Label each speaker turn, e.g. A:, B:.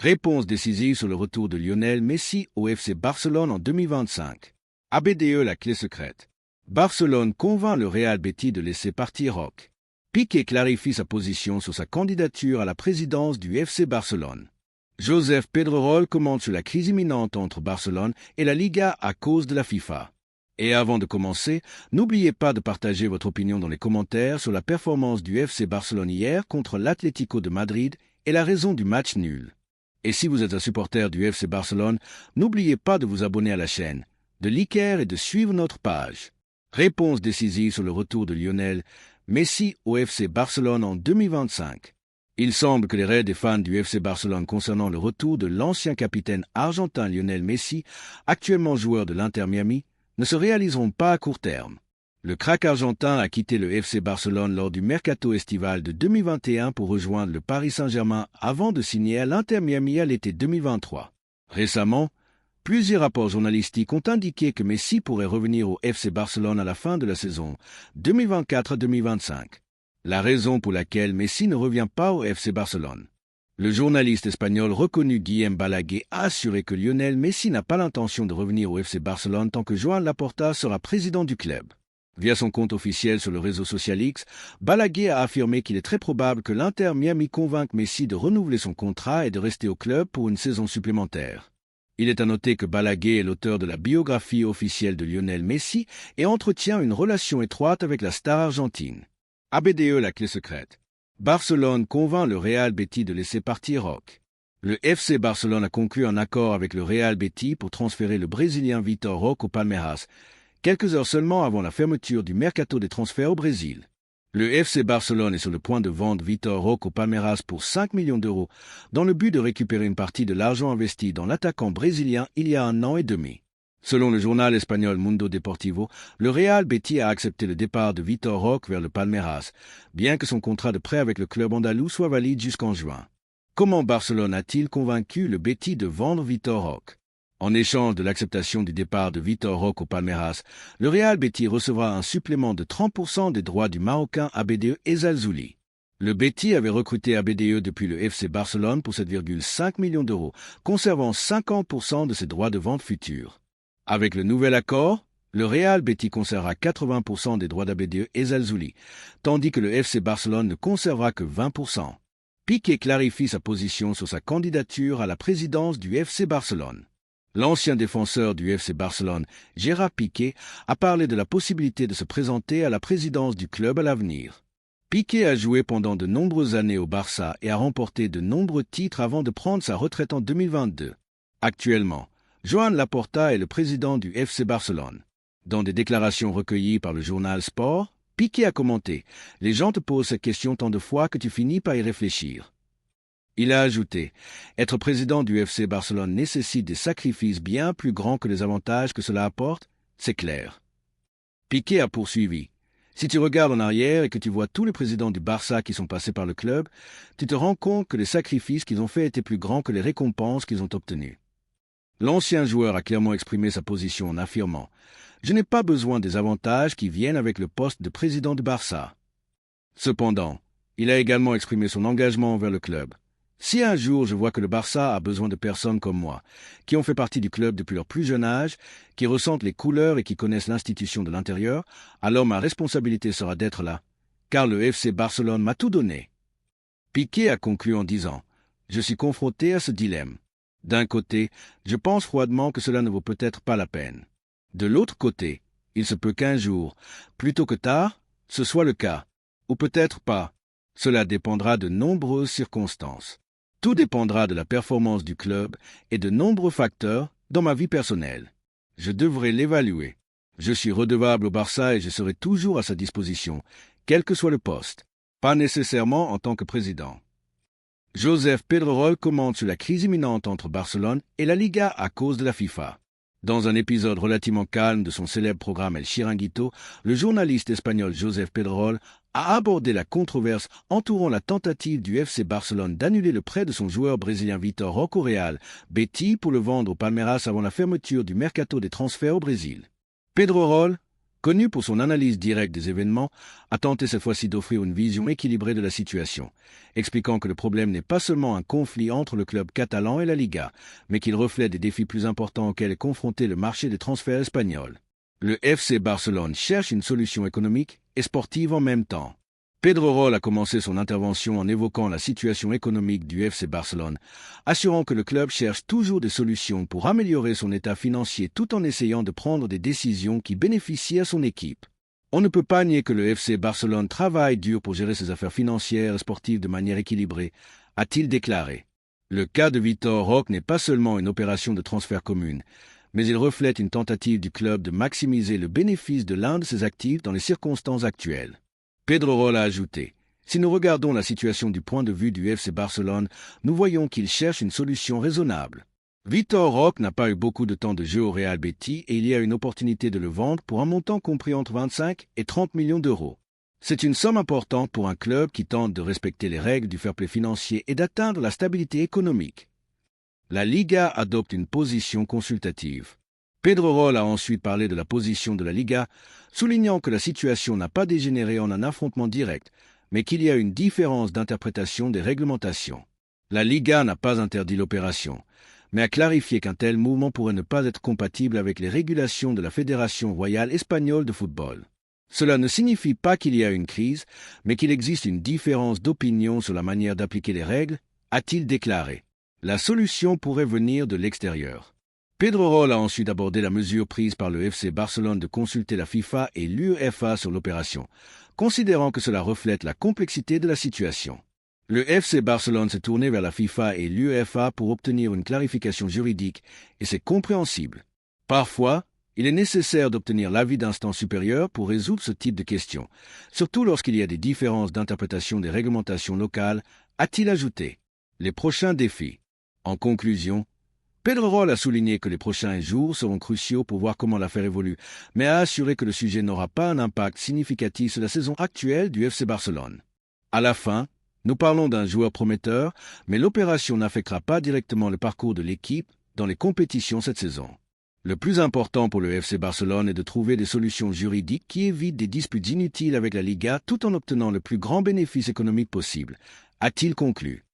A: Réponse décisive sur le retour de Lionel Messi au FC Barcelone en 2025. ABDE la clé secrète. Barcelone convainc le Real Betis de laisser partir Roque. Piqué clarifie sa position sur sa candidature à la présidence du FC Barcelone. Josep Pedrerol commente sur la crise imminente entre Barcelone et la Liga à cause de la FIFA. Et avant de commencer, n'oubliez pas de partager votre opinion dans les commentaires sur la performance du FC Barcelone hier contre l'Atlético de Madrid et la raison du match nul. Et si vous êtes un supporter du FC Barcelone, n'oubliez pas de vous abonner à la chaîne, de liker et de suivre notre page. Réponse décisive sur le retour de Lionel Messi au FC Barcelone en 2025. Il semble que les rêves des fans du FC Barcelone concernant le retour de l'ancien capitaine argentin Lionel Messi, actuellement joueur de l'Inter Miami, ne se réaliseront pas à court terme. Le crack argentin a quitté le FC Barcelone lors du mercato estival de 2021 pour rejoindre le Paris Saint-Germain avant de signer à l'Inter Miami à l'été 2023. Récemment, plusieurs rapports journalistiques ont indiqué que Messi pourrait revenir au FC Barcelone à la fin de la saison 2024-2025. La raison pour laquelle Messi ne revient pas au FC Barcelone. Le journaliste espagnol reconnu Guillem Balaguer a assuré que Lionel Messi n'a pas l'intention de revenir au FC Barcelone tant que Joan Laporta sera président du club. Via son compte officiel sur le réseau social X, Balaguer a affirmé qu'il est très probable que l'Inter Miami convainque Messi de renouveler son contrat et de rester au club pour une saison supplémentaire. Il est à noter que Balaguer est l'auteur de la biographie officielle de Lionel Messi et entretient une relation étroite avec la star argentine. ABDE la clé secrète. Barcelone convainc le Real Betis de laisser partir Roque. Le FC Barcelone a conclu un accord avec le Real Betis pour transférer le Brésilien Vitor Roque au Palmeiras, quelques heures seulement avant la fermeture du mercato des transferts au Brésil. Le FC Barcelone est sur le point de vendre Vitor Roque au Palmeiras pour 5 millions d'euros, dans le but de récupérer une partie de l'argent investi dans l'attaquant brésilien il y a 1 an et demi. Selon le journal espagnol Mundo Deportivo, le Real Betis a accepté le départ de Vitor Roque vers le Palmeiras, bien que son contrat de prêt avec le club andalou soit valide jusqu'en juin. Comment Barcelone a-t-il convaincu le Betis de vendre Vitor Roque? En échange de l'acceptation du départ de Vitor Roque au Palmeiras, le Real Betis recevra un supplément de 30% des droits du Marocain ABDE Ezzalzouli. Le Betis avait recruté ABDE depuis le FC Barcelone pour 7,5 millions d'euros, conservant 50% de ses droits de vente futurs. Avec le nouvel accord, le Real Betis conservera 80% des droits d'ABDE Ezzalzouli, tandis que le FC Barcelone ne conservera que 20%. Piqué clarifie sa position sur sa candidature à la présidence du FC Barcelone. L'ancien défenseur du FC Barcelone, Gerard Piqué, a parlé de la possibilité de se présenter à la présidence du club à l'avenir. Piqué a joué pendant de nombreuses années au Barça et a remporté de nombreux titres avant de prendre sa retraite en 2022. Actuellement, Joan Laporta est le président du FC Barcelone. Dans des déclarations recueillies par le journal Sport, Piqué a commenté « Les gens te posent cette question tant de fois que tu finis par y réfléchir ». Il a ajouté « Être président du FC Barcelone nécessite des sacrifices bien plus grands que les avantages que cela apporte, c'est clair. » Piqué a poursuivi « Si tu regardes en arrière et que tu vois tous les présidents du Barça qui sont passés par le club, tu te rends compte que les sacrifices qu'ils ont faits étaient plus grands que les récompenses qu'ils ont obtenues. » L'ancien joueur a clairement exprimé sa position en affirmant « Je n'ai pas besoin des avantages qui viennent avec le poste de président du Barça. » Cependant, il a également exprimé son engagement envers le club. « Si un jour je vois que le Barça a besoin de personnes comme moi, qui ont fait partie du club depuis leur plus jeune âge, qui ressentent les couleurs et qui connaissent l'institution de l'intérieur, alors ma responsabilité sera d'être là, car le FC Barcelone m'a tout donné. » Piqué a conclu en disant « Je suis confronté à ce dilemme. D'un côté, je pense froidement que cela ne vaut peut-être pas la peine. De l'autre côté, il se peut qu'un jour, plus tôt que tard, ce soit le cas, ou peut-être pas. Cela dépendra de nombreuses circonstances. Tout dépendra de la performance du club et de nombreux facteurs dans ma vie personnelle. Je devrai l'évaluer. Je suis redevable au Barça et je serai toujours à sa disposition, quel que soit le poste, pas nécessairement en tant que président. Josep Pedrerol commente sur la crise imminente entre Barcelone et la Liga à cause de la FIFA. Dans un épisode relativement calme de son célèbre programme El Chiringuito, le journaliste espagnol Josep Pedrerol a abordé la controverse entourant la tentative du FC Barcelone d'annuler le prêt de son joueur brésilien Vitor Roque au Real Betis pour le vendre au Palmeiras avant la fermeture du mercato des transferts au Brésil. Pedrerol connu pour son analyse directe des événements, a tenté cette fois-ci d'offrir une vision équilibrée de la situation, expliquant que le problème n'est pas seulement un conflit entre le club catalan et la Liga, mais qu'il reflète des défis plus importants auxquels est confronté le marché des transferts espagnols. Le FC Barcelone cherche une solution économique et sportive en même temps. Pedrerol a commencé son intervention en évoquant la situation économique du FC Barcelone, assurant que le club cherche toujours des solutions pour améliorer son état financier tout en essayant de prendre des décisions qui bénéficient à son équipe. On ne peut pas nier que le FC Barcelone travaille dur pour gérer ses affaires financières et sportives de manière équilibrée, a-t-il déclaré. Le cas de Vitor Roque n'est pas seulement une opération de transfert commune, mais il reflète une tentative du club de maximiser le bénéfice de l'un de ses actifs dans les circonstances actuelles. Pedrerol a ajouté « Si nous regardons la situation du point de vue du FC Barcelone, nous voyons qu'il cherche une solution raisonnable. Vitor Roque n'a pas eu beaucoup de temps de jeu au Real Betis et il y a une opportunité de le vendre pour un montant compris entre 25 et 30 millions d'euros. C'est une somme importante pour un club qui tente de respecter les règles du fair-play financier et d'atteindre la stabilité économique. » La Liga adopte une position consultative. Pedrerol a ensuite parlé de la position de la Liga, soulignant que la situation n'a pas dégénéré en un affrontement direct, mais qu'il y a une différence d'interprétation des réglementations. La Liga n'a pas interdit l'opération, mais a clarifié qu'un tel mouvement pourrait ne pas être compatible avec les régulations de la Fédération royale espagnole de football. Cela ne signifie pas qu'il y a une crise, mais qu'il existe une différence d'opinion sur la manière d'appliquer les règles, a-t-il déclaré. La solution pourrait venir de l'extérieur. Pedrerol a ensuite abordé la mesure prise par le FC Barcelone de consulter la FIFA et l'UEFA sur l'opération, considérant que cela reflète la complexité de la situation. Le FC Barcelone s'est tourné vers la FIFA et l'UEFA pour obtenir une clarification juridique, et c'est compréhensible. Parfois, il est nécessaire d'obtenir l'avis d'instances supérieures pour résoudre ce type de questions, surtout lorsqu'il y a des différences d'interprétation des réglementations locales, a-t-il ajouté. Les prochains défis. En conclusion, Pedrerol a souligné que les prochains jours seront cruciaux pour voir comment l'affaire évolue, mais a assuré que le sujet n'aura pas un impact significatif sur la saison actuelle du FC Barcelone. À la fin, nous parlons d'un joueur prometteur, mais l'opération n'affectera pas directement le parcours de l'équipe dans les compétitions cette saison. Le plus important pour le FC Barcelone est de trouver des solutions juridiques qui évitent des disputes inutiles avec la Liga tout en obtenant le plus grand bénéfice économique possible, a-t-il conclu.